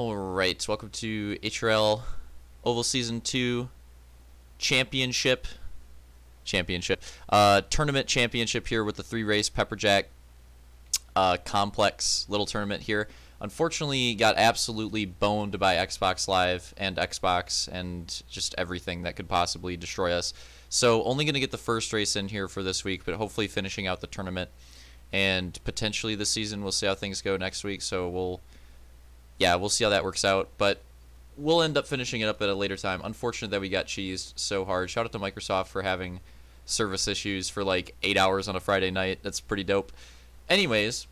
Alright, welcome to HRL Oval Season 2 Championship. Tournament Championship here with the 3-race Pepperjack Complex little tournament here. Unfortunately, got absolutely boned by Xbox Live and Xbox and just everything that could possibly destroy us. So only going to get the first race in here for this week, but hopefully finishing out the tournament and potentially the season. We'll see how things go next week, so we'll see how that works out, but we'll end up finishing it up at a later time. Unfortunate that we got cheesed so hard. Shout out to Microsoft for having service issues for like 8 hours on a Friday night. That's pretty dope. Anyways,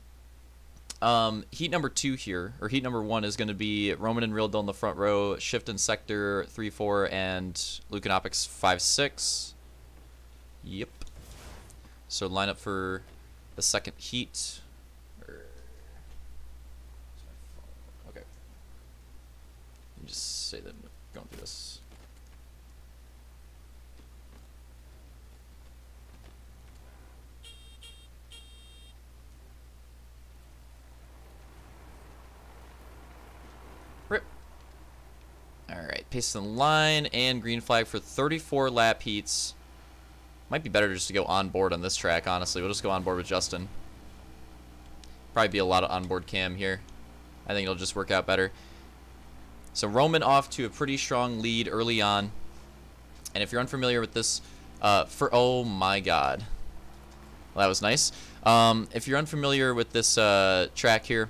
heat number 2 here, or heat number 1 is going to be Roman and Real Deal in the front row, Shift and Sector 3-4, and Luke and Opix 5-6. Yep. So line up for the second heat. Just say that I'm going through this. Rip. Alright, pace in line and green flag for 34 lap heats. Might be better just to go on board on this track, honestly. We'll just go on board with Justin. Probably be a lot of onboard cam here. I think it'll just work out better. So Roman off to a pretty strong lead early on. And if you're unfamiliar with this, oh my god. Well, that was nice. If you're unfamiliar with this track here,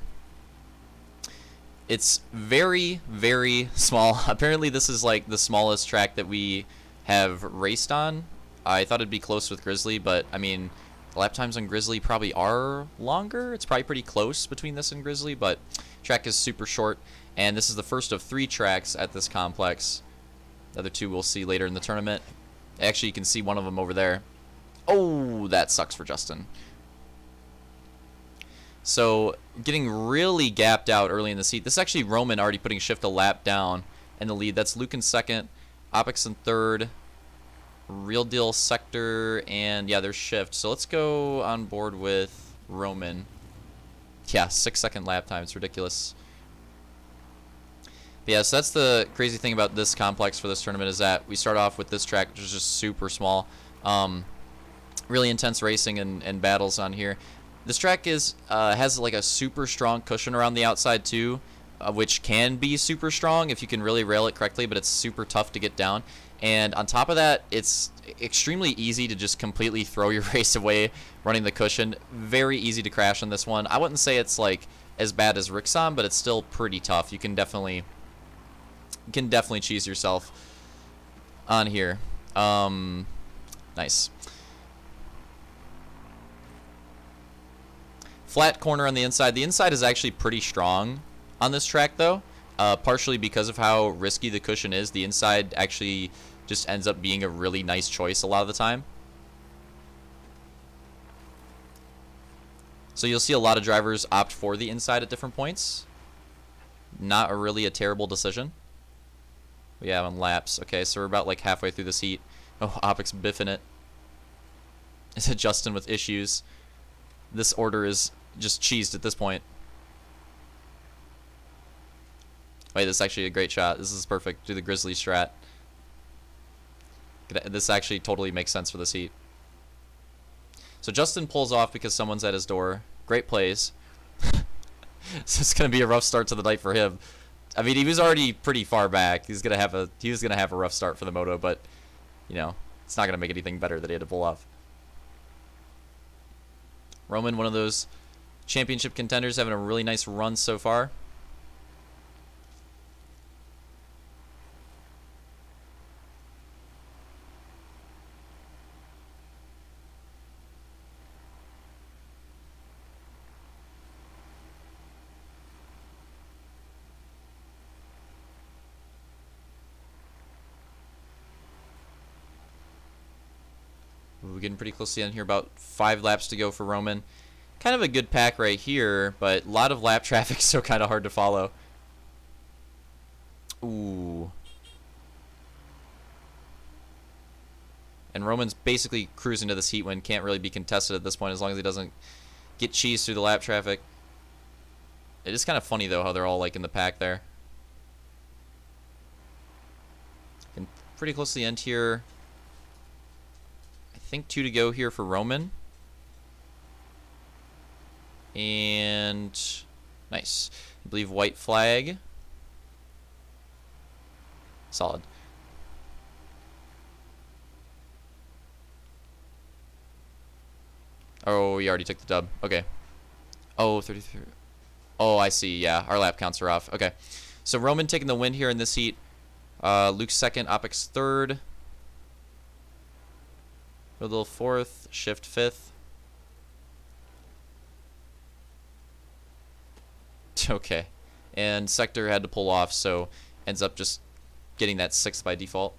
it's very, very small. Apparently this is like the smallest track that we have raced on. I thought it'd be close with Grizzly, but I mean, the lap times on Grizzly probably are longer. It's probably pretty close between this and Grizzly, but track is super short. And this is the first of 3 tracks at this complex. The other 2 we'll see later in the tournament. Actually, you can see one of them over there. Oh, that sucks for Justin. So, getting really gapped out early in the heat. This is actually Roman already putting Shift a lap down in the lead. That's Luke in second, Opix in third, Real Deal Sector, and yeah, there's Shift. So let's go on board with Roman. Yeah, 6-second lap time. It's ridiculous. Yeah, so that's the crazy thing about this complex for this tournament is that we start off with this track, which is just super small. Really intense racing and battles on here. This track has like a super strong cushion around the outside too, which can be super strong if you can really rail it correctly, but it's super tough to get down. And on top of that, it's extremely easy to just completely throw your race away running the cushion. Very easy to crash on this one. I wouldn't say it's like as bad as Rixon, but it's still pretty tough. You can definitely cheese yourself on here. Nice. Flat corner on the inside. The inside is actually pretty strong on this track though, partially because of how risky the cushion is. The inside actually just ends up being a really nice choice a lot of the time. So you'll see a lot of drivers opt for the inside at different points. Not really a terrible decision. We have on laps. Okay, so we're about like halfway through this heat. Oh, Opix biffing it. It's a Justin with issues. This order is just cheesed at this point. Wait, this is actually a great shot. This is perfect. Do the Grizzly strat. This actually totally makes sense for this heat. So Justin pulls off because someone's at his door. Great plays. So it's going to be a rough start to the night for him. I mean, he was already pretty far back. He was gonna have a rough start for the moto, but you know, it's not gonna make anything better that he had to pull off. Roman, one of those championship contenders, having a really nice run so far. We're getting pretty close to the end here. About 5 laps to go for Roman. Kind of a good pack right here, but a lot of lap traffic, so kind of hard to follow. Ooh. And Roman's basically cruising to this heat win. Can't really be contested at this point as long as he doesn't get cheesed through the lap traffic. It is kind of funny, though, how they're all like in the pack there. Getting pretty close to the end here. I think 2 to go here for Roman. And nice. I believe white flag. Solid. Oh, we already took the dub. Okay. Oh, 33. Oh, I see. Yeah, our lap counts are off. Okay. So Roman taking the win here in this heat. Luke second, Opix third. Riddle fourth, Shift fifth. Okay. And Sector had to pull off, so ends up just getting that 6th by default.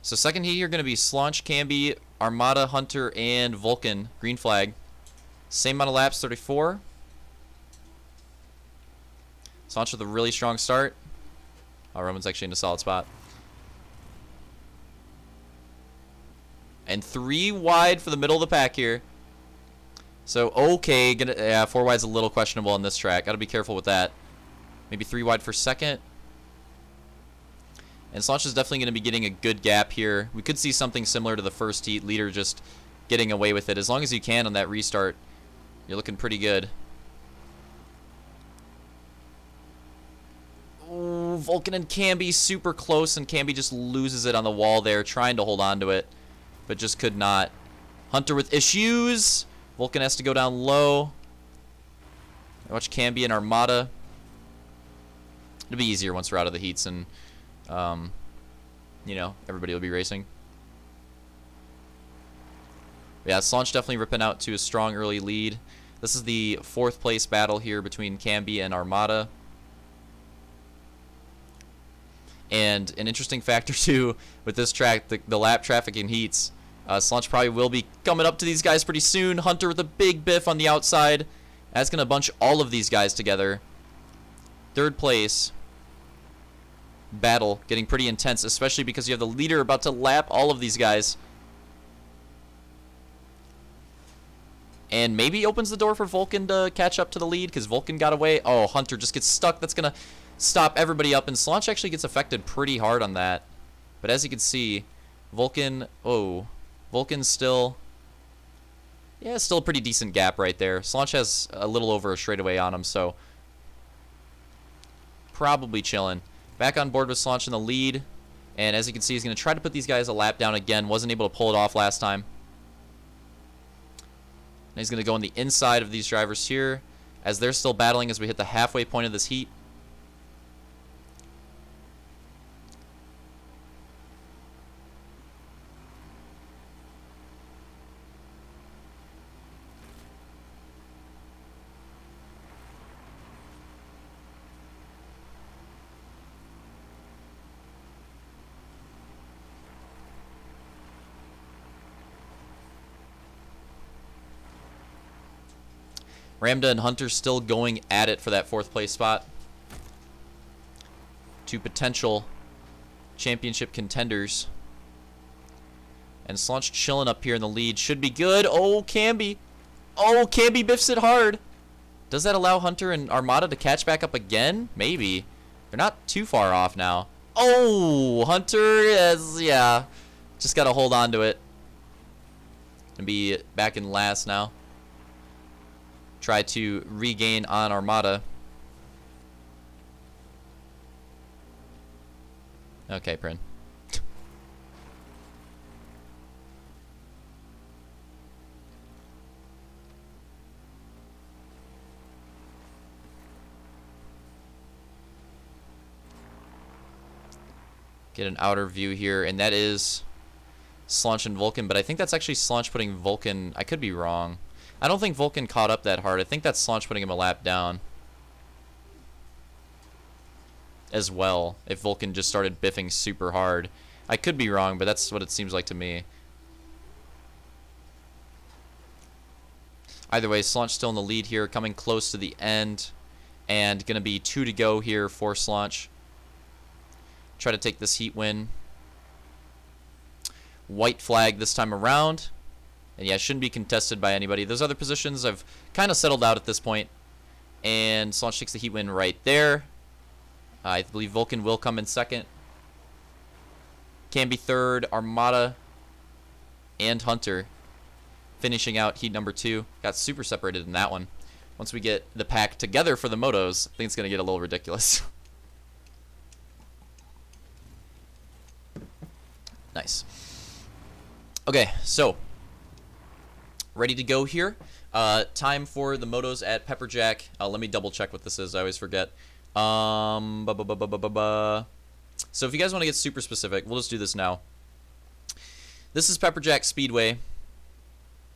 So second heat here going to be Slaunch, Camby, Armada, Hunter, and Vulcan. Green flag. Same amount of laps, 34. Slaunch with a really strong start. Oh, Roman's actually in a solid spot. And 3 wide for the middle of the pack here. So, okay. Yeah, 4 wide's a little questionable on this track. Got to be careful with that. Maybe 3 wide for second. And Slaunch is definitely going to be getting a good gap here. We could see something similar to the first heat. Leader just getting away with it. As long as you can on that restart, you're looking pretty good. Ooh, Vulcan and Camby super close, and Camby just loses it on the wall there, trying to hold on to it, but just could not. Hunter with issues. Vulcan has to go down low. Watch Camby and Armada. It'll be easier once we're out of the heats and you know, everybody will be racing. Yeah, Slaunch definitely ripping out to a strong early lead. This is the 4th place battle here between Camby and Armada. And an interesting factor too with this track, the lap traffic in heats. Slaunch probably will be coming up to these guys pretty soon. Hunter with a big biff on the outside. That's going to bunch all of these guys together. 3rd place. Battle getting pretty intense, especially because you have the leader about to lap all of these guys. And maybe opens the door for Vulcan to catch up to the lead because Vulcan got away. Oh, Hunter just gets stuck. That's going to stop everybody up. And Slaunch actually gets affected pretty hard on that. But as you can see, Vulcan... Oh, Vulcan's still... Yeah, still a pretty decent gap right there. Slaunch has a little over a straightaway on him, so... Probably chilling. Back on board with Slaunch in the lead. And as you can see, he's going to try to put these guys a lap down again. Wasn't able to pull it off last time. And he's going to go on the inside of these drivers here as they're still battling as we hit the halfway point of this heat. Ramda and Hunter still going at it for that 4th place spot. 2 potential championship contenders. And Slaunch chilling up here in the lead. Should be good. Oh, Camby. Oh, Camby biffs it hard. Does that allow Hunter and Armada to catch back up again? Maybe. They're not too far off now. Oh, Hunter is, yeah. Just got to hold on to it. And be back in last now. Try to regain on Armada. Okay, Prin. Get an outer view here, and that is Slaunch and Vulcan, but I think that's actually Slaunch putting Vulcan... I could be wrong. I don't think Vulcan caught up that hard. I think that's Slaunch putting him a lap down as well, if Vulcan just started biffing super hard. I could be wrong, but that's what it seems like to me. Either way, Slaunch still in the lead here, coming close to the end, and going to be 2 to go here for Slaunch. Try to take this heat win. White flag this time around. And yeah, shouldn't be contested by anybody. Those other positions I've kind of settled out at this point. And Solange takes the heat win right there. I believe Vulcan will come in second. Camby third. Armada and Hunter finishing out heat number 2. Got super separated in that one. Once we get the pack together for the motos, I think it's going to get a little ridiculous. Nice. Okay, so ready to go here. Time for the motos at Pepperjack. Let me double check what this is. I always forget. So if you guys want to get super specific, we'll just do this now. This is Pepperjack Speedway,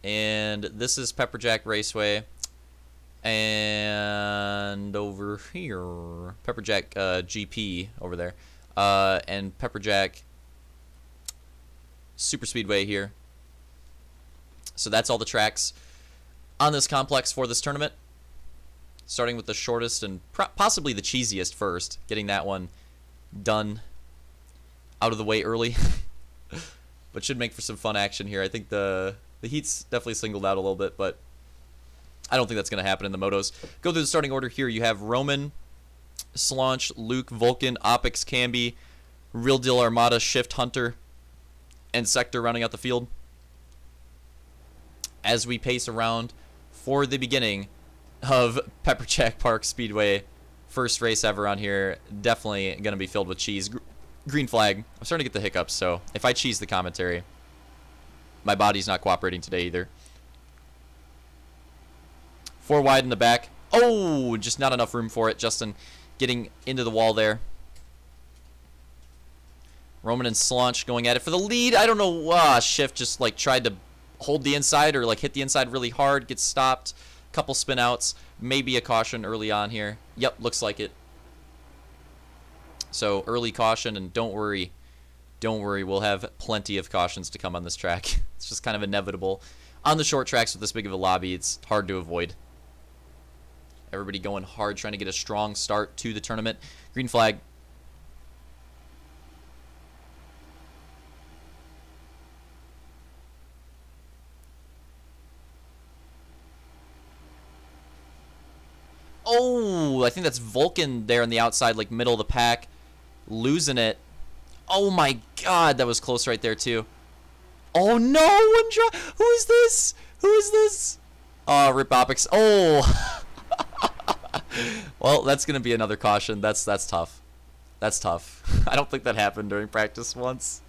and this is Pepperjack Raceway, and over here, Pepperjack GP over there, and Pepperjack Super Speedway here. So that's all the tracks on this complex for this tournament. Starting with the shortest and possibly the cheesiest first, getting that one done out of the way early. But should make for some fun action here. I think the heat's definitely singled out a little bit, but I don't think that's going to happen in the motos. Go through the starting order here. You have Roman, Solange, Luke, Vulcan, Opix, Camby, Real Deal Armada, Shift, Hunter, and Sector rounding out the field. As we pace around for the beginning of Pepperjack Park Speedway, first race ever on here, definitely going to be filled with cheese. Green flag. I'm starting to get the hiccups, so if I cheese the commentary, my body's not cooperating today either. 4 wide in the back. Oh, just not enough room for it. Justin getting into the wall there. Roman and Solange going at it for the lead. I don't know. Shift just like tried to hold the inside or like hit the inside really hard. Gets stopped. Couple spin outs. Maybe a caution early on here. Yep, looks like it. So early caution, and don't worry, we'll have plenty of cautions to come on this track. It's just kind of inevitable. On the short tracks with this big of a lobby, it's hard to avoid. Everybody going hard, trying to get a strong start to the tournament. Green flag. Oh, I think that's Vulcan there on the outside, like middle of the pack. Losing it. Oh my god, that was close right there too. Oh no, one drop. Who is this? Who is this? Oh, Rip Opix. Oh. Well, that's going to be another caution. That's tough. That's tough. I don't think that happened during practice once.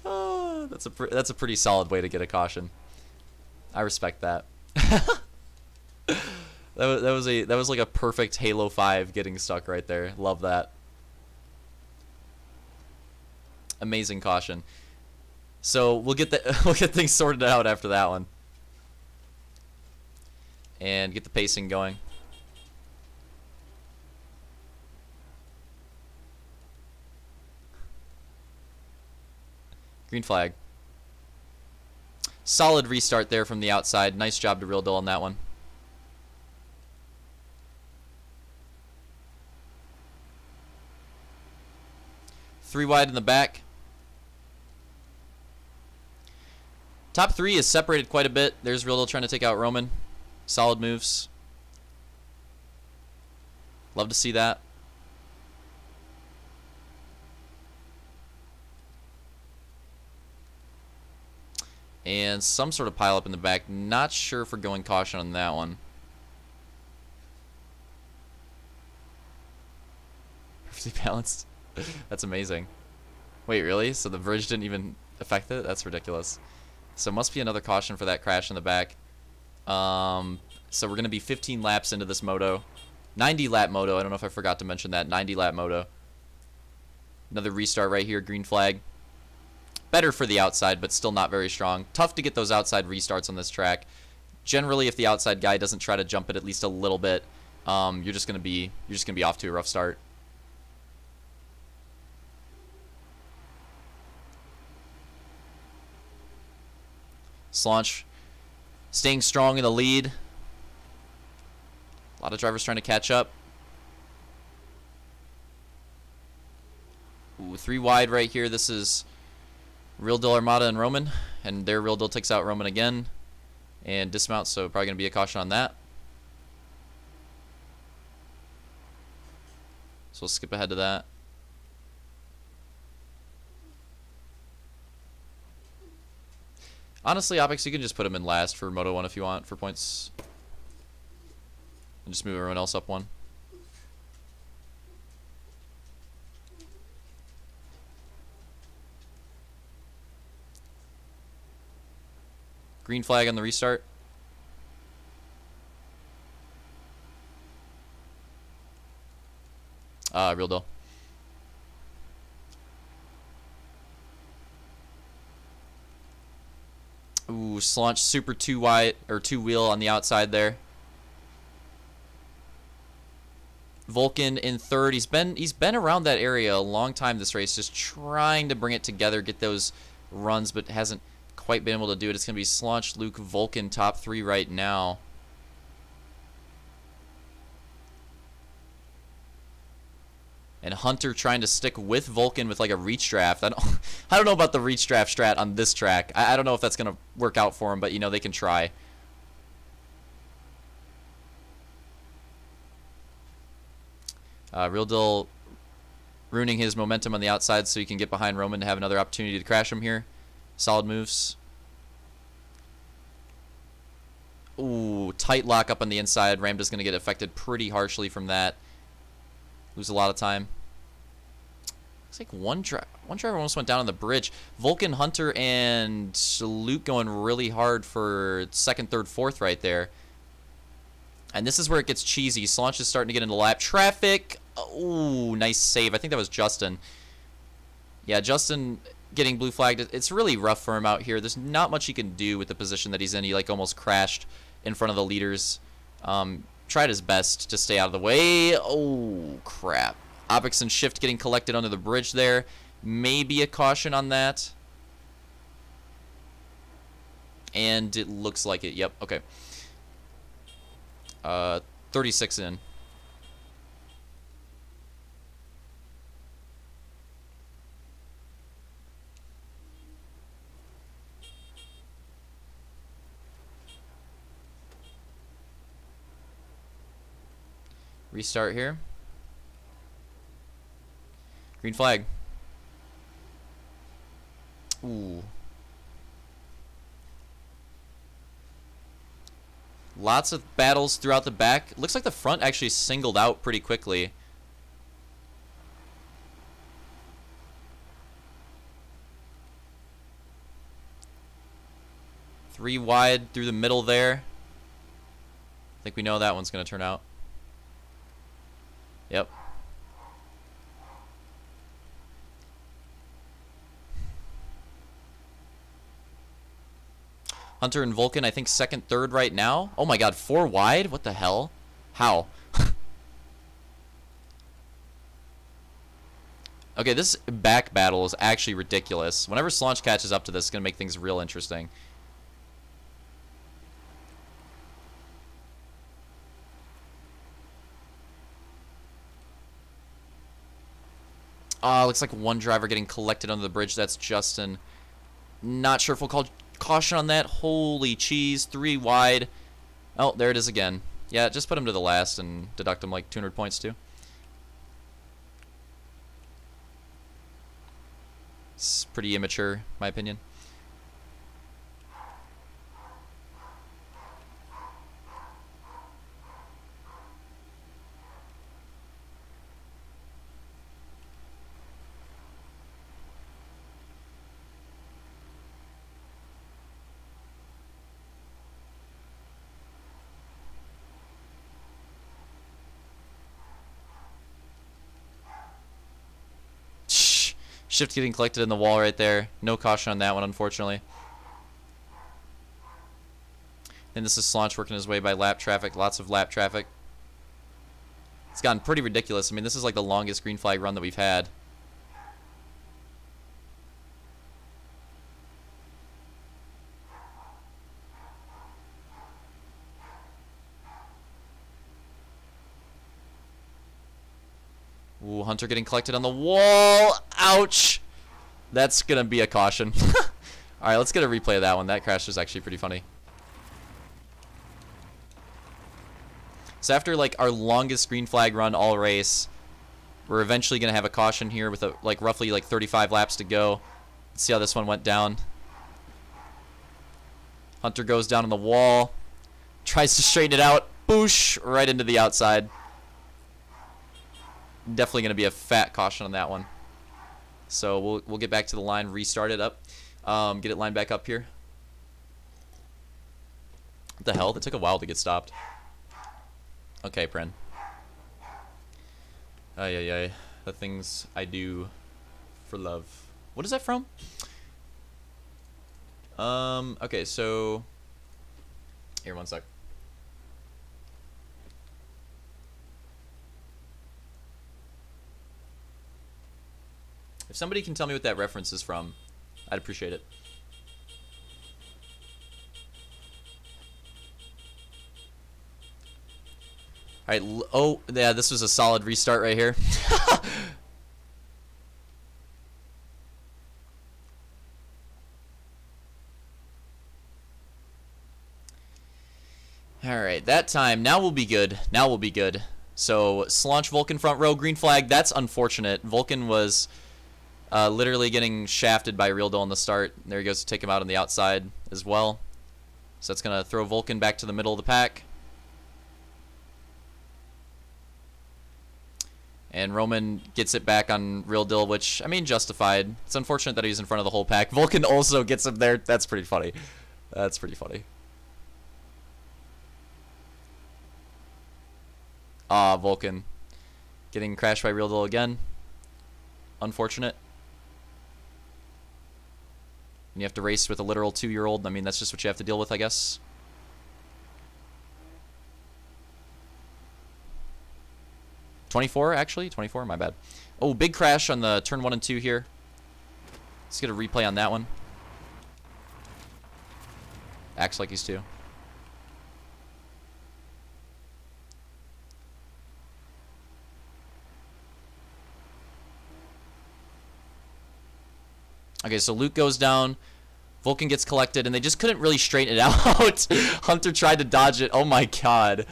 Oh, that's a pretty solid way to get a caution. I respect that. That was like a perfect Halo 5 getting stuck right there. Love that. Amazing caution. So we'll get things sorted out after that one. And get the pacing going. Green flag. Solid restart there from the outside. Nice job to Real Deal on that one. Three wide in the back. Top 3 is separated quite a bit. There's Real Deal trying to take out Roman. Solid moves. Love to see that. And some sort of pile up in the back. Not sure if we're going caution on that one. Perfectly balanced. That's amazing. Wait, really? So the bridge didn't even affect it? That's ridiculous. So must be another caution for that crash in the back. So we're going to be 15 laps into this moto. 90 lap moto. I don't know if I forgot to mention that. 90 lap moto. Another restart right here. Green flag. Better for the outside, but still not very strong. Tough to get those outside restarts on this track. Generally, if the outside guy doesn't try to jump it at least a little bit, you're just gonna be off to a rough start. Solange staying strong in the lead. A lot of drivers trying to catch up. Ooh, 3 wide right here. This is Real Deal Armada and Roman And their Real Deal takes out Roman again and dismounts, so probably going to be a caution on that. So we'll skip ahead to that. Honestly, Opix, you can just put him in last for Moto 1 if you want for points. And just move everyone else up 1. Green flag on the restart. Real Deal. Ooh, Slaunch super 2 wide or 2 wheel on the outside there. Vulcan in third. He's been around that area a long time this race, just trying to bring it together, get those runs, but hasn't quite been able to do it. It's going to be Slaunch, Luke, Vulcan, top 3 right now. And Hunter trying to stick with Vulcan with like a reach draft. I don't know about the reach draft strat on this track. I don't know if that's going to work out for him, but you know, they can try. Real Deal ruining his momentum on the outside so he can get behind Roman to have another opportunity to crash him here. Solid moves. Ooh, tight lock up on the inside. Ramda's going to get affected pretty harshly from that. Lose a lot of time. Looks like one driver almost went down on the bridge. Vulcan, Hunter, and Luke going really hard for second, third, fourth right there. And this is where it gets cheesy. Slaunch is starting to get into lap traffic. Ooh, nice save. I think that was Justin. Yeah, Justin getting blue flagged. It's really rough for him out here. There's not much he can do with the position that he's in. He like almost crashed in front of the leaders. Tried his best to stay out of the way. Oh, crap. Opix and Shift getting collected under the bridge there. Maybe a caution on that. And it looks like it. Yep, okay. 36 in. Restart here. Green flag. Ooh. Lots of battles throughout the back. Looks like the front actually singled out pretty quickly. Three wide through the middle there. I think we know that one's going to turn out. Yep. Hunter and Vulcan, I think second, third right now. Oh my god, 4 wide? What the hell? How? Okay, this back battle is actually ridiculous. Whenever Slaunch catches up to this, it's going to make things real interesting. Looks like one driver getting collected under the bridge. That's Justin. Not sure if we'll call caution on that. Holy cheese. 3 wide. Oh, there it is again. Yeah, just put him to the last and deduct him like 200 points too. It's pretty immature, in my opinion. Shift getting collected in the wall right there. No caution on that one, unfortunately. And this is Slaunch working his way by lap traffic. Lots of lap traffic. It's gotten pretty ridiculous. I mean, this is like the longest green flag run that we've had. Ooh, Hunter getting collected on the wall. Ouch. That's going to be a caution. All right, let's get a replay of that one. That crash was actually pretty funny. So after like our longest green flag run all race, we're eventually gonna have a caution here with like roughly like 35 laps to go. Let's see how this one went down. Hunter goes down on the wall, tries to straighten it out, boosh, right into the outside. Definitely gonna be a fat caution on that one. So we'll get back to the line, restart it up, get it lined back up here. What the hell? That took a while to get stopped. Okay, Pren. Ay, ay, ay. The things I do for love. What is that from? Okay, so... Here, one sec. If somebody can tell me what that reference is from, I'd appreciate it. Alright, oh, yeah, this was a solid restart right here. Alright, that time, now we'll be good. Now we'll be good. So, Slaunch Vulcan front row, green flag, that's unfortunate. Vulcan was literally getting shafted by Real Dill in the start. There he goes to take him out on the outside as well. So that's going to throw Vulcan back to the middle of the pack. And Roman gets it back on Real Dill, which, I mean, justified. It's unfortunate that he's in front of the whole pack. Vulcan also gets him there. That's pretty funny. That's pretty funny. Ah, Vulcan. Getting crashed by Real Dill again. Unfortunate. And you have to race with a literal 2-year-old. I mean, that's just what you have to deal with, I guess. '24, actually? 24, my bad. Oh, big crash on the turn 1 and 2 here. Let's get a replay on that one. Acts like he's 2. Okay, so Luke goes down. Vulcan gets collected, and they just couldn't really straighten it out. Hunter tried to dodge it. Oh my god.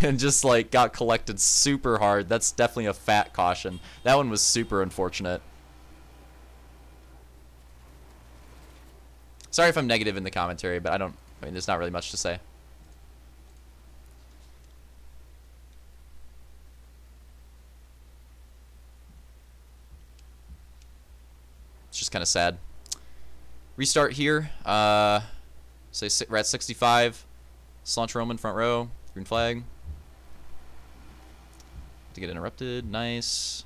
And just like got collected super hard. That's definitely a fat caution. That one was super unfortunate. Sorry if I'm negative in the commentary, but I mean, there's not really much to say. It's just kind of sad. Restart here. So we're at 65. Slaunch Roman front row. Green flag. To get interrupted. Nice.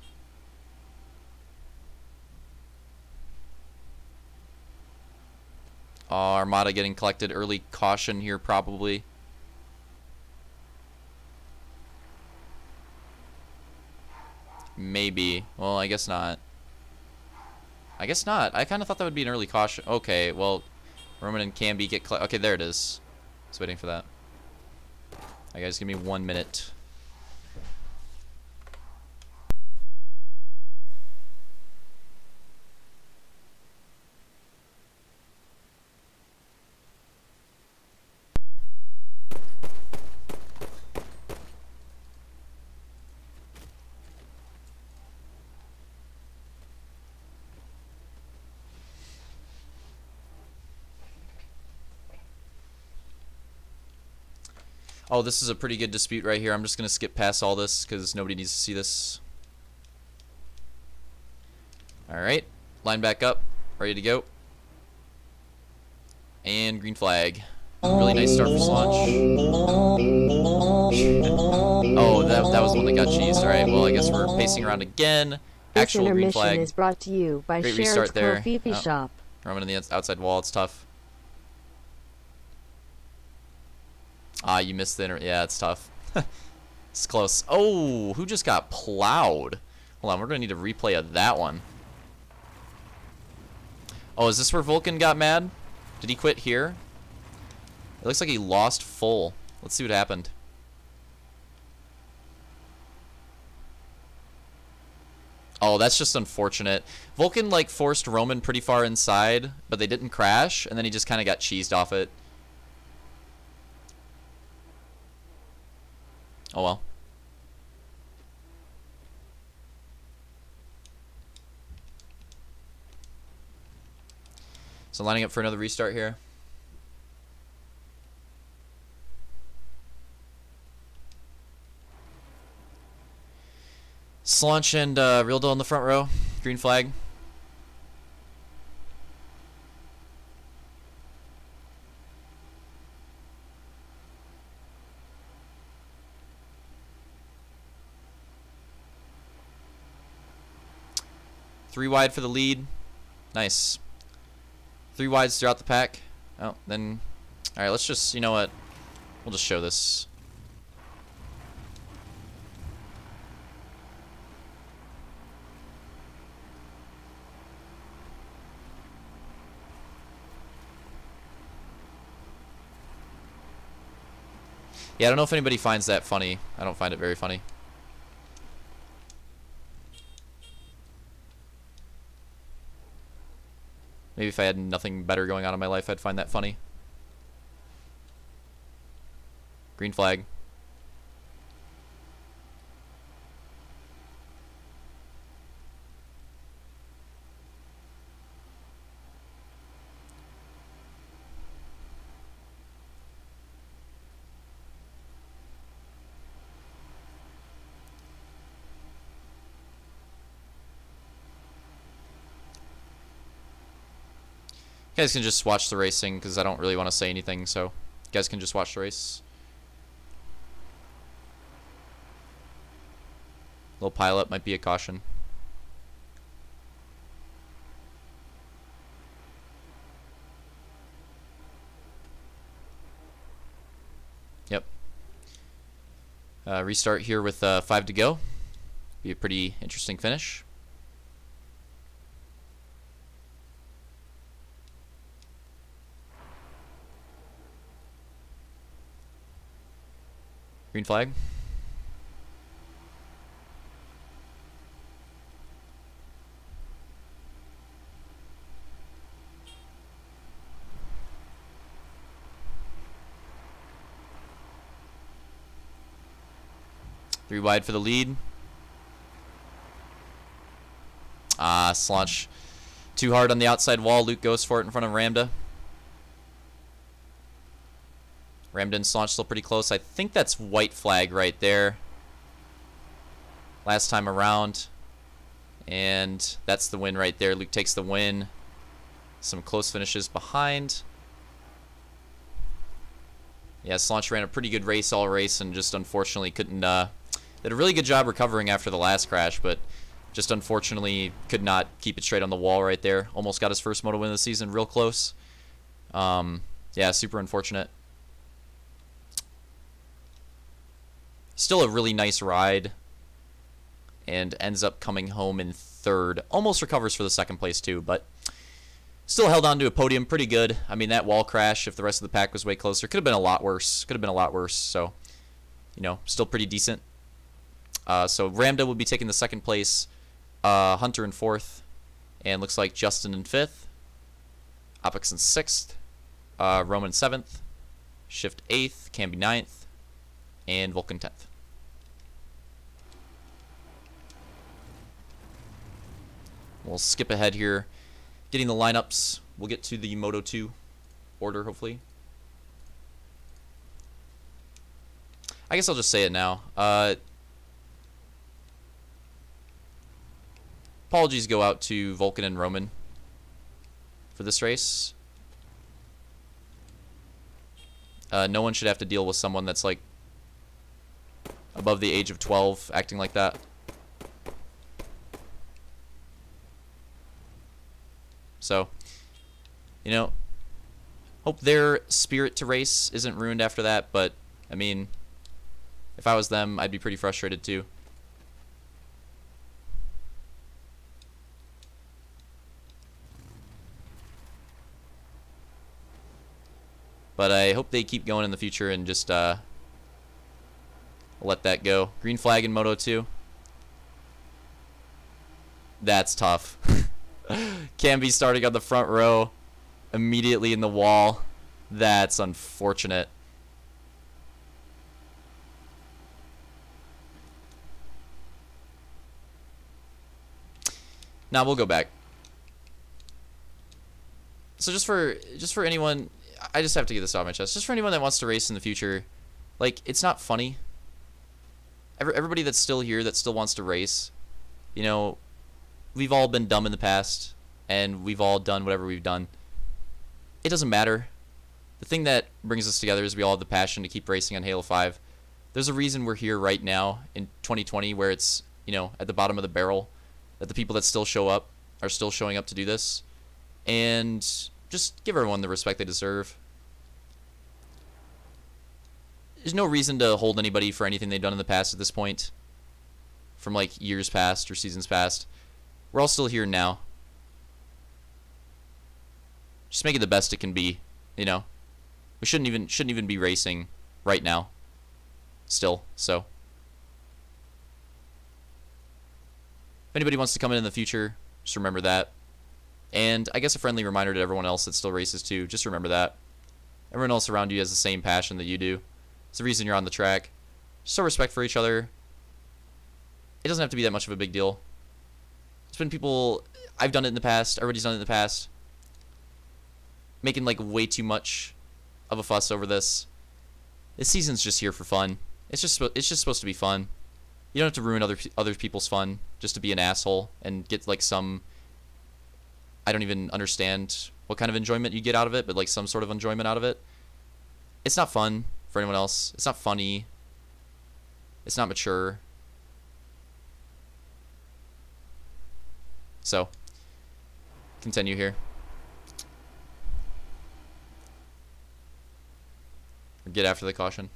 Armada getting collected. Early caution here probably. Maybe. Well, I guess not. I guess not. I kind of thought that would be an early caution. Okay, well, Roman and Camby get... Okay, there it is. I was waiting for that. Alright, guys, give me 1 minute. Oh, this is a pretty good dispute right here. I'm just going to skip past all this because nobody needs to see this. Alright. Line back up. Ready to go. And green flag. Really nice start for Slaunch. Oh, that was the one that got cheesed. Alright, well, I guess we're pacing around again. Actual green flag. This intermission is brought to you by Great Shared's restart there. Fifi Shop. Roman in the outside wall. It's tough. Ah, you missed the yeah, it's tough. It's close. Oh, who just got plowed? Hold on, we're going to need a replay of that one. Oh, is this where Vulcan got mad? Did he quit here? It looks like he lost full. Let's see what happened. Oh, that's just unfortunate. Vulcan, like, forced Roman pretty far inside, but they didn't crash, and then he just kind of got cheesed off it. Oh, well. So lining up for another restart here. Slunch and Real Dull in the front row. Green flag. Three wide for the lead. Nice. Three wides throughout the pack. Oh, then... Alright, let's just... You know what? We'll just show this. Yeah, I don't know if anybody finds that funny. I don't find it very funny. Maybe if I had nothing better going on in my life, I'd find that funny. Green flag. You guys can just watch the racing because I don't really want to say anything, so you guys can just watch the race. Little pileup might be a caution. Yep. Restart here with 5 to go. Be a pretty interesting finish. Green flag. Three wide for the lead. Slaunch too hard on the outside wall. Luke goes for it in front of Ramda. Ramda and Slaunch still pretty close. I think that's white flag right there. Last time around. And that's the win right there. Luke takes the win. Some close finishes behind. Yeah, Slaunch ran a pretty good race all race and just unfortunately couldn't... did a really good job recovering after the last crash, but just unfortunately could not keep it straight on the wall right there. Almost got his first moto win of the season, real close. Yeah, super unfortunate. Still a really nice ride, and ends up coming home in third. Almost recovers for the second place too, but still held on to a podium pretty good. I mean, that wall crash, if the rest of the pack was way closer, could have been a lot worse. Could have been a lot worse, so, you know, still pretty decent. So Ramda will be taking the second place, Hunter in fourth, and looks like Justin in fifth, Opix in sixth, Roman seventh, Shift eighth, Camby ninth, and Vulcan 10th. We'll skip ahead here, getting the lineups. We'll get to the Moto 2 order, hopefully. I guess I'll just say it now. Apologies go out to Vulcan and Roman for this race. No one should have to deal with someone that's like above the age of 12 acting like that. So, you know, hope their spirit to race isn't ruined after that, but I mean, if I was them, I'd be pretty frustrated too. But I hope they keep going in the future and just let that go. Green flag in Moto 2. That's tough. Can be starting on the front row, immediately in the wall. That's unfortunate. Now we'll go back. So just for anyone, I just have to get this off my chest. Just for anyone that wants to race in the future, like, it's not funny. Everybody that's still here, that still wants to race, you know, we've all been dumb in the past, and we've all done whatever we've done. It doesn't matter. The thing that brings us together is we all have the passion to keep racing on Halo 5. There's a reason we're here right now in 2020 where it's, you know, at the bottom of the barrel, that the people that still show up are still showing up to do this. And just give everyone the respect they deserve. There's no reason to hold anybody for anything they've done in the past at this point. From like years past or seasons past. We're all still here now. Just make it the best it can be, you know. We shouldn't even be racing right now. Still, so. If anybody wants to come in the future, just remember that. And I guess a friendly reminder to everyone else that still races too, just remember that. Everyone else around you has the same passion that you do. It's the reason you're on the track. Just show respect for each other. It doesn't have to be that much of a big deal. There's been people, I've done it in the past, everybody's done it in the past, making like way too much of a fuss over this. This season's just here for fun. It's just supposed to be fun. You don't have to ruin other people's fun just to be an asshole and get like some, I don't even understand what kind of enjoyment you get out of it, but like some sort of enjoyment out of it. It's not fun for anyone else. It's not funny. It's not mature. So, continue here. Or get after the caution.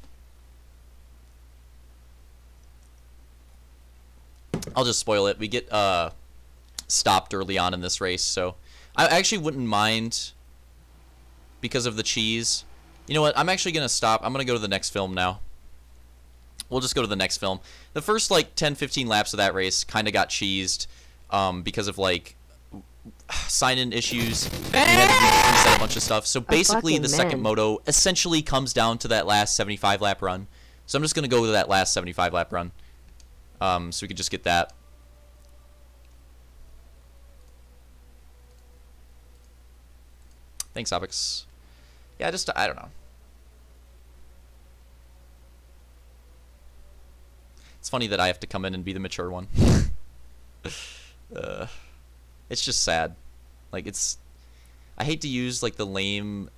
I'll just spoil it. We get stopped early on in this race, so I actually wouldn't mind because of the cheese. You know what? I'm actually going to stop. I'm going to go to the next film now. We'll just go to the next film. The first like 10-15 laps of that race kind of got cheesed because of like sign-in issues. We had to reset a bunch of stuff. So basically the second moto essentially comes down to that last 75 lap run. So I'm just going to go to that last 75 lap run. So we could just get that. Thanks, Opix. Yeah, I don't know. It's funny that I have to come in and be the mature one. It's just sad. Like, I hate to use, like, the lame,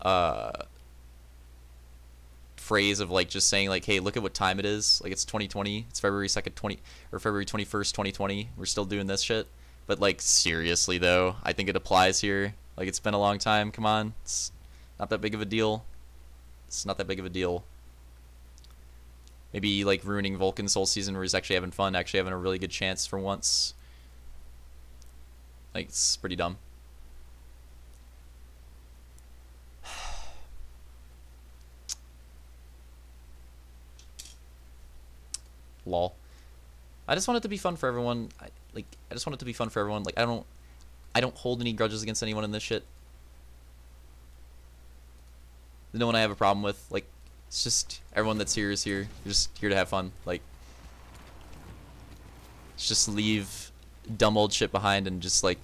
phrase of, like, just saying, like, hey, look at what time it is. Like, it's 2020. It's February 2nd, or February 21st, 2020. We're still doing this shit. But, like, seriously, though, I think it applies here. Like, it's been a long time. Come on. It's not that big of a deal. It's not that big of a deal. Maybe, like, ruining Vulcan's whole season where he's actually having fun, actually having a really good chance for once. Like, it's pretty dumb. Lol. I just want it to be fun for everyone. I just want it to be fun for everyone. Like, I don't hold any grudges against anyone in this shit. There's no one I have a problem with. Like, it's just everyone that's here is here. You're just here to have fun. Like, let's just leave dumb old shit behind and just, like,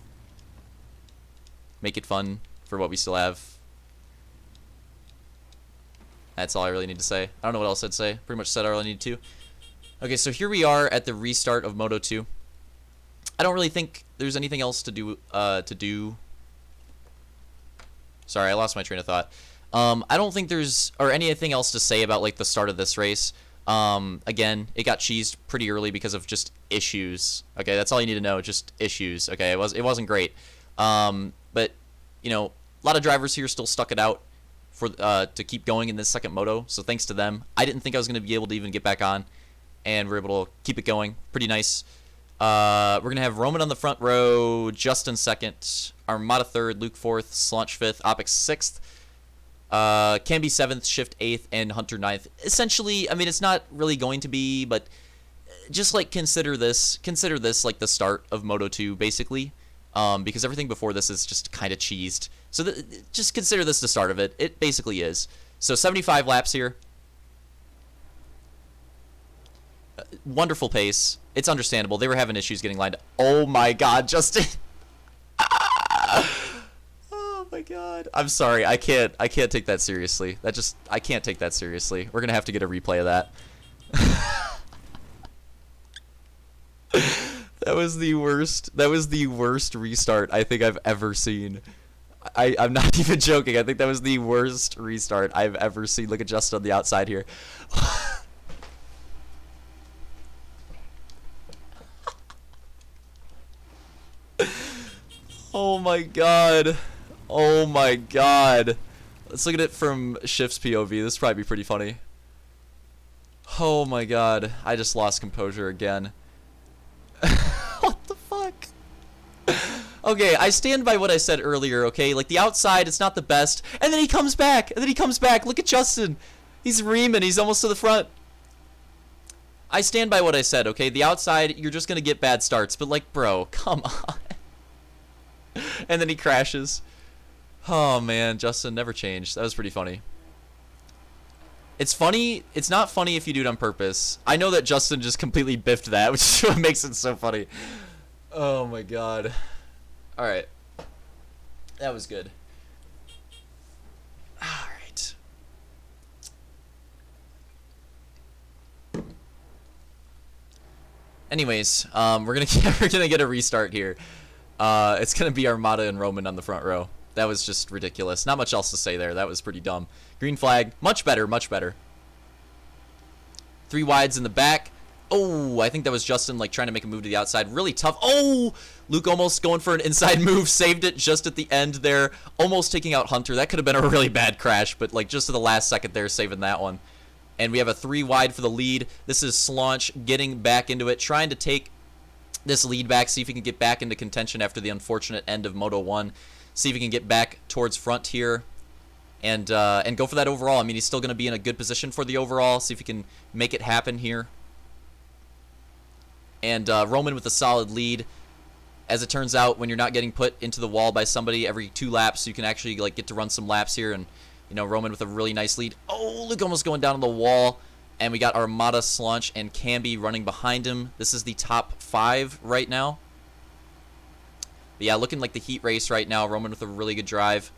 make it fun for what we still have. That's all I really need to say. I don't know what else I'd say. Pretty much said all I need to. Okay, so here we are at the restart of Moto 2. I don't really think there's anything else to do. Sorry, I lost my train of thought. I don't think there's anything else to say about like the start of this race. Again, it got cheesed pretty early because of just issues. Okay, that's all you need to know. Just issues. Okay, it wasn't great. But you know, a lot of drivers here still stuck it out for to keep going in this second moto. So thanks to them. I didn't think I was going to be able to even get back on, and we're able to keep it going. Pretty nice. We're going to have Roman on the front row, Justin second, Armada third, Luke fourth, Slaunch fifth, Opix sixth, Camby 7th, Shift 8th, and Hunter 9th. Essentially, I mean, it's not really going to be, but just like consider this like the start of Moto 2 basically, because everything before this is just kind of cheesed. So just consider this the start of it. It basically is. So 75 laps here. Wonderful pace. It's understandable. They were having issues getting lined up. Oh my God, Justin. Oh my God. I'm sorry. I can't take that seriously. I can't take that seriously. We're gonna have to get a replay of that. That was the worst. That was the worst restart I think I've ever seen. I'm not even joking. I think that was the worst restart I've ever seen. Look at Justin on the outside here. Oh my God. Oh my God. Let's look at it from Shift's POV. This would probably be pretty funny. Oh my God. I just lost composure again. What the fuck? Okay, I stand by what I said earlier, okay? Like, the outside, it's not the best. And then he comes back. Look at Justin. He's reaming. He's almost to the front. I stand by what I said, okay? The outside, you're just going to get bad starts. But, like, bro, come on. And then he crashes. Oh, man. Justin never changed. That was pretty funny. It's funny. It's not funny if you do it on purpose. I know that Justin just completely biffed that, which is what makes it so funny. Oh, my God. All right. That was good. All right. Anyways, we're gonna get a restart here. It's gonna be Armada and Roman on the front row. That was just ridiculous. Not much else to say there. That was pretty dumb. Green flag. Much better. Much better. 3 wides in the back. Oh, I think that was Justin like trying to make a move to the outside. Really tough. Oh, Luke almost going for an inside move. Saved it just at the end there. Almost taking out Hunter. That could have been a really bad crash, but like just at the last second there, saving that one. And we have a 3 wide for the lead. This is Slaunch getting back into it, trying to take this lead back, see if he can get back into contention after the unfortunate end of Moto 1. See if he can get back towards front here and go for that overall. I mean, he's still going to be in a good position for the overall. See if he can make it happen here. And Roman with a solid lead. As it turns out, when you're not getting put into the wall by somebody every 2 laps, you can actually like get to run some laps here. And, you know, Roman with a really nice lead. Oh, Luke almost going down on the wall. And we got Armada, Slaunch, and Camby running behind him. This is the top 5 right now. But yeah, looking like the heat race right now. Roman with a really good drive.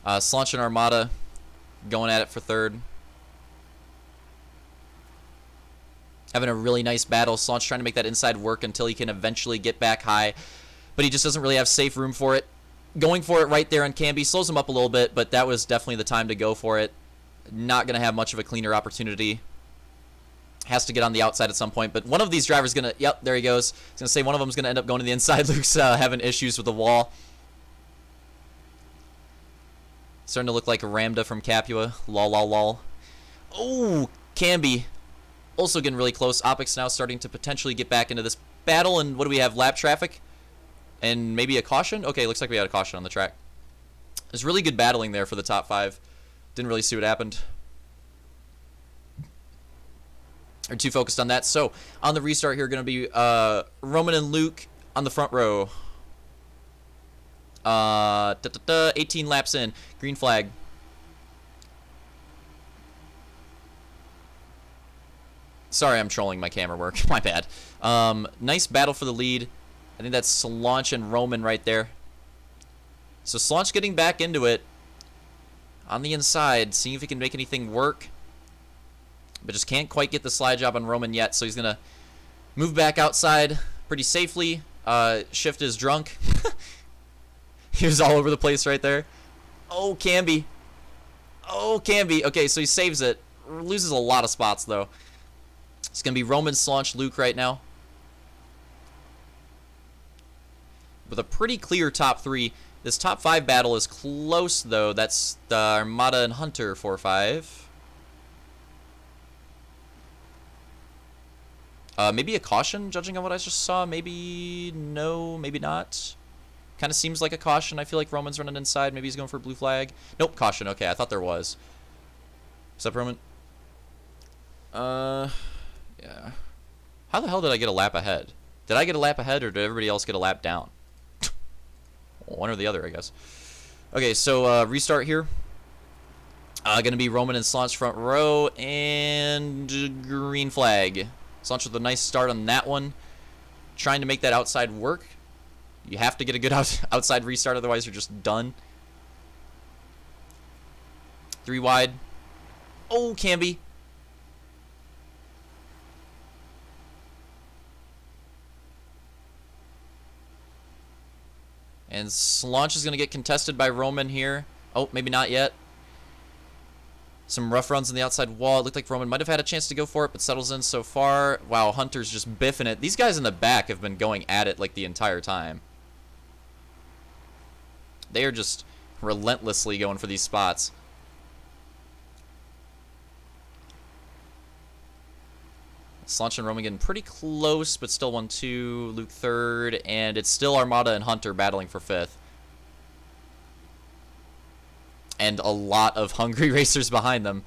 Slaunch and Armada going at it for 3rd. Having a really nice battle. Slaunch trying to make that inside work until he can eventually get back high. But he just doesn't really have safe room for it. Going for it right there on Camby. Slows him up a little bit, but that was definitely the time to go for it. Not going to have much of a cleaner opportunity. Has to get on the outside at some point. But one of these drivers going to... Yep, there he goes. I was going to say one of them is going to end up going to the inside. Luke's having issues with the wall. Starting to look like Ramda from Capua. Lol, lol, lol. Oh, Camby. Also getting really close. Opix now starting to potentially get back into this battle. And what do we have? Lap traffic? And maybe a caution? Okay, looks like we had a caution on the track. There's really good battling there for the top 5. Didn't really see what happened. Or too focused on that. So, on the restart here, going to be Roman and Luke on the front row. 18 laps in. Green flag. Sorry, I'm trolling my camera work. My bad. Nice battle for the lead. I think that's Slaunch and Roman right there. So Slaunch getting back into it. On the inside, seeing if he can make anything work. But just can't quite get the slide job on Roman yet. So he's going to move back outside pretty safely. Shift is drunk. He was all over the place right there. Oh, Camby. Oh, Camby. Okay, so he saves it. Loses a lot of spots, though. It's going to be Roman, Slaunch, Luke right now. With a pretty clear top 3. This top 5 battle is close, though. That's the Armada and Hunter 4-5. Maybe a caution, judging on what I just saw. Maybe no, maybe not. Kind of seems like a caution. I feel like Roman's running inside. Maybe he's going for a blue flag. Nope, caution. Okay, I thought there was. What's up, Roman? Yeah. How the hell did I get a lap ahead? Did I get a lap ahead, or did everybody else get a lap down? One or the other, I guess. Okay, so restart here. Gonna be Roman and Slaunch front row, and green flag. Slaunch with a nice start on that one. Trying to make that outside work. You have to get a good outside restart, otherwise you're just done. 3 wide. Oh, Camby. And Slaunch is going to get contested by Roman here. Oh, maybe not yet. Some rough runs on the outside wall. It looked like Roman might have had a chance to go for it, but settles in so far. Wow, Hunter's just biffing it. These guys in the back have been going at it like the entire time. They are just relentlessly going for these spots. Slaunch and Roman getting pretty close, but still 1-2. Luke third, and it's still Armada and Hunter battling for 5th. And a lot of hungry racers behind them.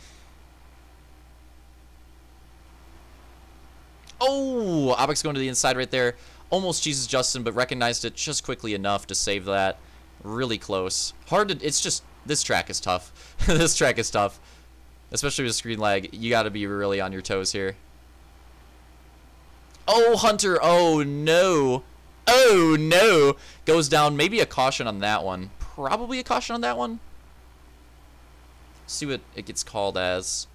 Oh, Abek's going to the inside right there. Almost Jesus Justin, but recognized it just quickly enough to save that. Really close. Hard to, it's just, this track is tough. This track is tough. Especially with screen lag. You got to be really on your toes here. Oh, Hunter. Oh, no. Oh, no. Goes down. Maybe a caution on that one. Probably a caution on that one. See what it gets called as.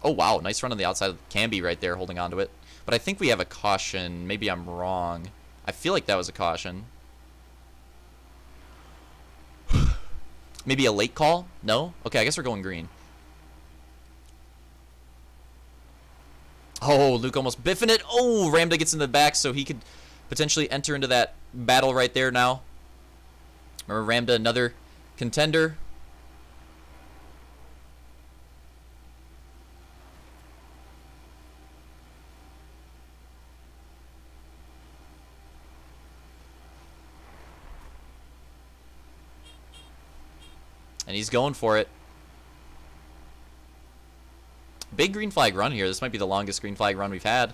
Oh, wow. Nice run on the outside. Camby right there holding on to it. But I think we have a caution. Maybe I'm wrong. I feel like that was a caution. Maybe a late call? No? Okay, I guess we're going green. Oh, Luke almost biffing it. Oh, Ramda gets in the back, so he could potentially enter into that battle right there now. Remember, Ramda, another contender. And he's going for it. Big green flag run here. This might be the longest green flag run we've had.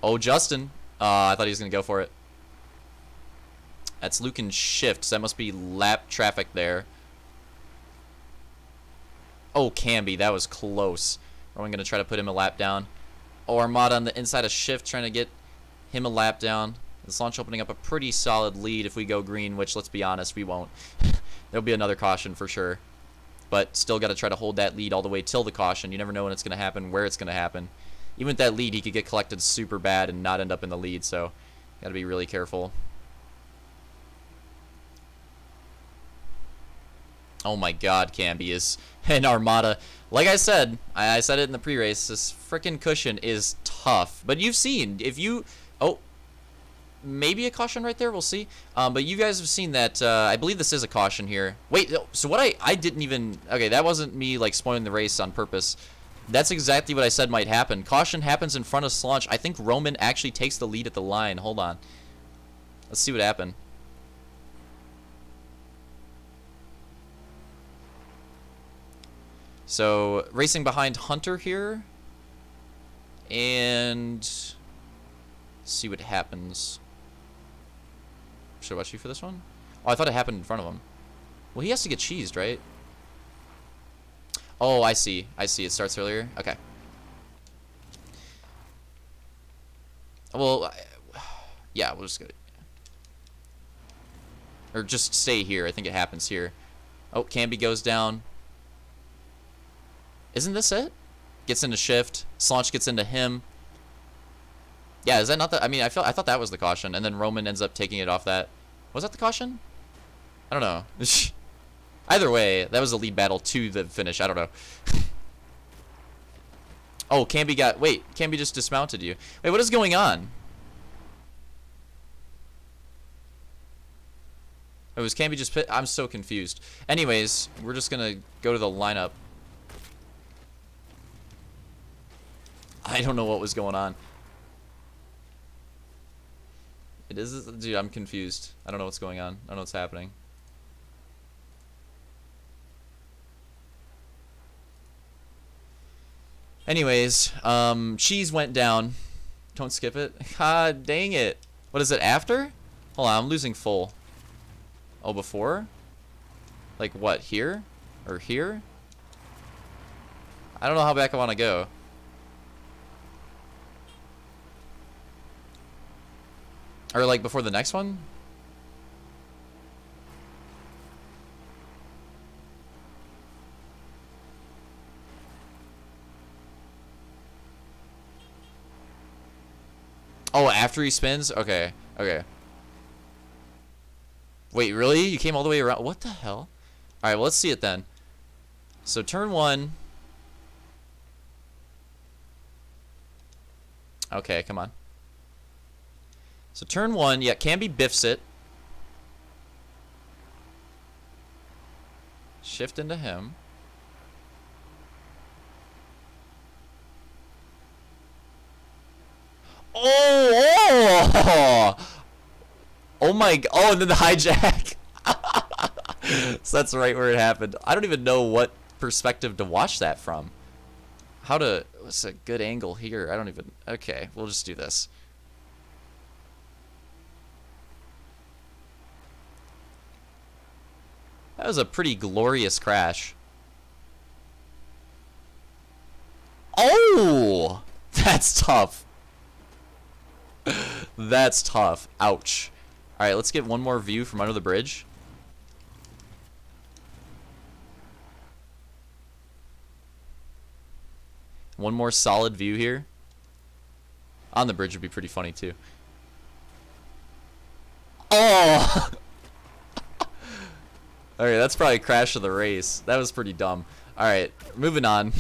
Oh, Justin. I thought he was going to go for it. That's Luke and shift, so that must be lap traffic there. Oh, Camby. That was close. Are we going to try to put him a lap down? Oh, Armada on the inside of shift trying to get him a lap down. This launch opening up a pretty solid lead if we go green, which, let's be honest, we won't. There'll be another caution for sure. But still got to try to hold that lead all the way till the caution. You never know when it's going to happen, where it's going to happen. Even with that lead, he could get collected super bad and not end up in the lead, so got to be really careful. Oh my god, Camby is an Armada. Like I said it in the pre-race, this frickin' cushion is tough. But you've seen, if you... Oh, maybe a caution right there, we'll see. But you guys have seen that, I believe this is a caution here. Wait, so what I didn't even... Okay, that wasn't me, like, spoiling the race on purpose. That's exactly what I said might happen. Caution happens in front of Slaunch. I think Roman actually takes the lead at the line. Hold on. Let's see what happened. So, racing behind Hunter here. And... let's see what happens. Should I watch you for this one? Oh, I thought it happened in front of him. Well, he has to get cheesed, right? Oh, I see. I see. It starts earlier. Okay. Well, yeah, we'll just go. Or just stay here. I think it happens here. Oh, Camby goes down. Isn't this it? Gets into shift. Slaunch gets into him. Yeah, is that not the... I mean, I thought that was the caution, and then Roman ends up taking it off that. Was that the caution? I don't know. Either way, that was a lead battle to the finish. I don't know. Oh, Camby got... Wait, Camby just dismounted you. Wait, what is going on? Oh, was Camby just... I'm so confused. Anyways, we're just going to go to the lineup. I don't know what was going on. It is, dude. I'm confused. I don't know what's going on. I don't know what's happening. Anyways, cheese went down. Don't skip it. God dang it. What is it after? Hold on, I'm losing full. Oh, before? Like what, here? Or here? I don't know how back I want to go. Or like before the next one? Oh, after he spins? Okay. Okay. Wait, really? You came all the way around? What the hell? Alright, well, let's see it then. So, turn 1. Okay, come on. So, turn 1. Yeah, Camby biffs it. Shift into him. Oh! Oh my god. Oh, and then the hijack. So that's right where it happened. I don't even know what perspective to watch that from. How to... What's a good angle here? I don't even... Okay, we'll just do this. That was a pretty glorious crash. Oh! That's tough. That's tough. Ouch. Alright, let's get one more view from under the bridge. One more solid view here. On the bridge would be pretty funny too. Oh! Alright, that's probably crash of the race. That was pretty dumb. Alright, moving on.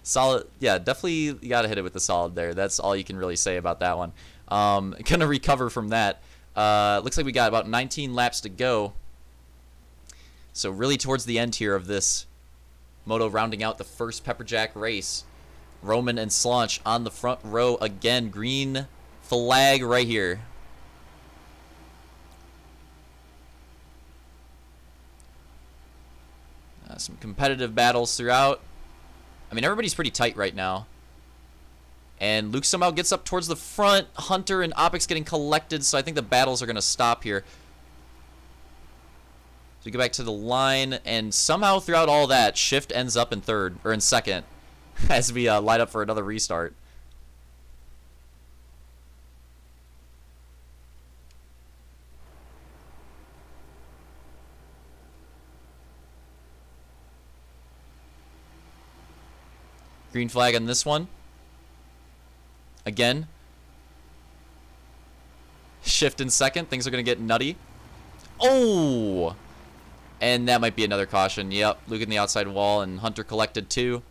Solid. Yeah, definitely you gotta hit it with the solid there. That's all you can really say about that one. Gonna recover from that. Looks like we got about 19 laps to go. So really towards the end here of this moto, rounding out the first Pepperjack race. Roman and Slaunch on the front row again. Green flag right here. Some competitive battles throughout. I mean, everybody's pretty tight right now. And Luke somehow gets up towards the front. Hunter and Opix getting collected, so I think the battles are going to stop here. So we go back to the line, and somehow throughout all that, Shift ends up in third, or in second, as we light up for another restart. Green flag on this one. Again. Shift in second. Things are going to get nutty. Oh! And that might be another caution. Yep. Luke in the outside wall, and Hunter collected too.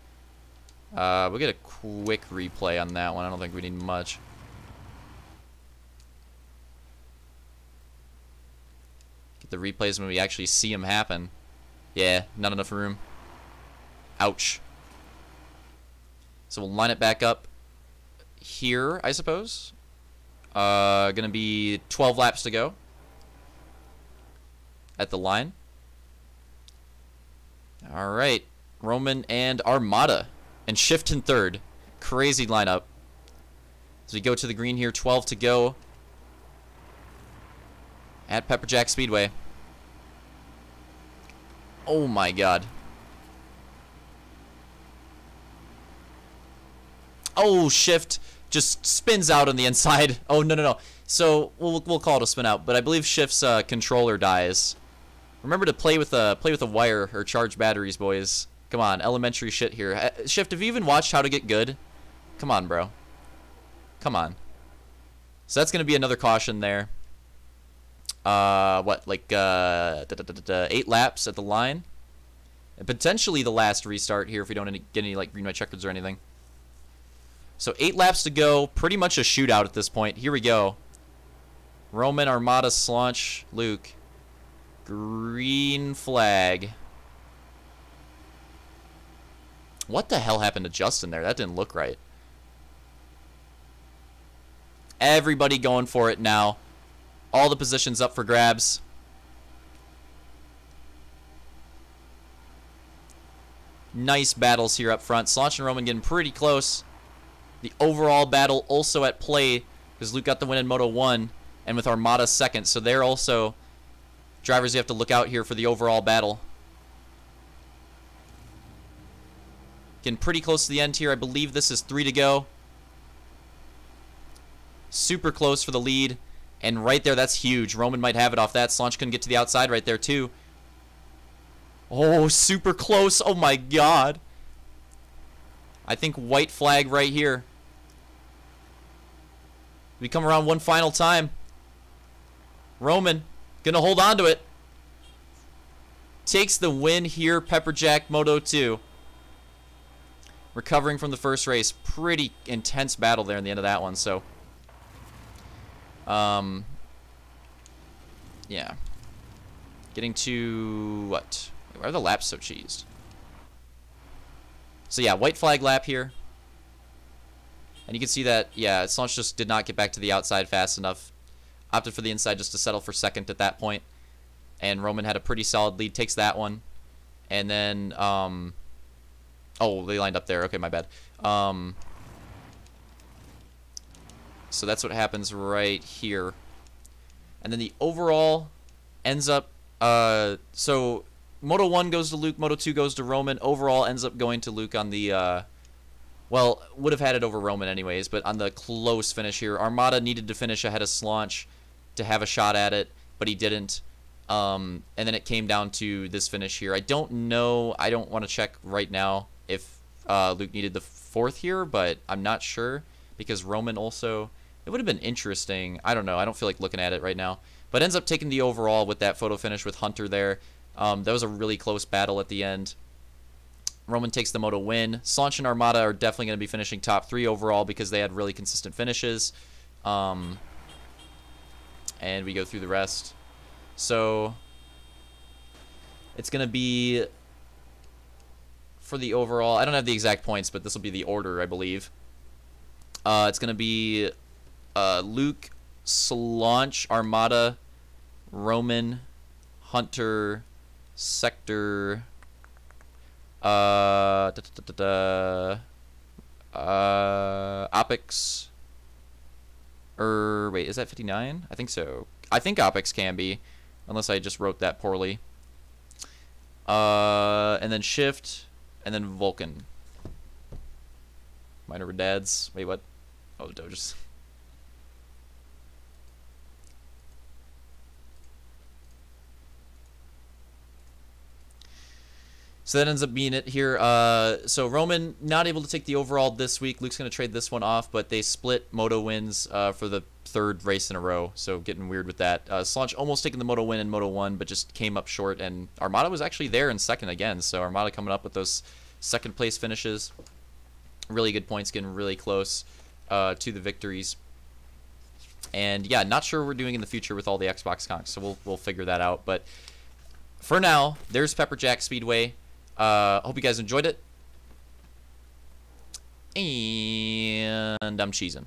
We'll get a quick replay on that one. I don't think we need much. Get the replays when we actually see them happen. Yeah, not enough room. Ouch. So we'll line it back up here, I suppose. Gonna be 12 laps to go at the line. All right, Roman and Armada, and Shift in third. Crazy lineup. As we go to the green here, 12 to go at Pepperjack Speedway. Oh my God. Oh, Shift just spins out on the inside. Oh, no, no, no. So we'll call it a spin out, but I believe Shift's controller dies. Remember to play with a wire or charge batteries, boys. Come on, elementary shit here. Shift, have you even watched How to Get Good? Come on, bro. Come on. So that's gonna be another caution there. What, like 8 laps at the line, and potentially the last restart here if we don't get any like green white checkers or anything. So 8 laps to go. Pretty much a shootout at this point. Here we go. Roman, Armada, Slaunch, Luke. Green flag. What the hell happened to Justin there? That didn't look right. Everybody going for it now. All the positions up for grabs. Nice battles here up front. Slaunch and Roman getting pretty close. The overall battle also at play because Luke got the win in Moto 1 and with Armada second. So they're also drivers you have to look out here for the overall battle. Getting pretty close to the end here. I believe this is 3 to go. Super close for the lead. And right there, that's huge. Roman might have it off that. Slaunch couldn't get to the outside right there, too. Oh, super close. Oh, my God. I think white flag right here. We come around one final time. Roman gonna hold on to it. Takes the win here, Pepperjack Moto 2. Recovering from the first race. Pretty intense battle there in the end of that one, so. Yeah. Getting to what? Why are the laps so cheesed? So yeah, white flag lap here. And you can see that, yeah, Slaunch just did not get back to the outside fast enough. Opted for the inside just to settle for second at that point. And Roman had a pretty solid lead, takes that one. And then, oh, they lined up there. Okay, my bad. So that's what happens right here. And then the overall ends up, so Moto 1 goes to Luke, Moto 2 goes to Roman. Overall ends up going to Luke on the, well, would have had it over Roman anyways, but on the close finish here. Armada needed to finish ahead of Slaunch to have a shot at it, but he didn't. And then it came down to this finish here. I don't know. I don't want to check right now if Luke needed the 4th here, but I'm not sure because Roman also... It would have been interesting. I don't know. I don't feel like looking at it right now. But ends up taking the overall with that photo finish with Hunter there. That was a really close battle at the end. Roman takes the Moto win. Slaunch and Armada are definitely going to be finishing top 3 overall because they had really consistent finishes. And we go through the rest. So it's going to be for the overall. I don't have the exact points, but this will be the order, I believe. It's going to be Luke, Slaunch, Armada, Roman, Hunter, Sector, Opix, wait, is that 59? I think so. I think Opix can be, unless I just wrote that poorly. And then Shift, and then Vulcan. Minor Dads. Wait, what? Oh, Doges. So that ends up being it here. So Roman not able to take the overall this week. Luke's going to trade this one off, but they split Moto wins for the 3rd race in a row. So getting weird with that. Slaunch almost taking the Moto win in Moto 1, but just came up short. And Armada was actually there in 2nd again. So Armada coming up with those 2nd place finishes. Really good points, getting really close to the victories. And yeah, not sure what we're doing in the future with all the Xbox conks. So we'll figure that out. But for now, there's Pepperjack Speedway. Hope you guys enjoyed it. And I'm cheesing.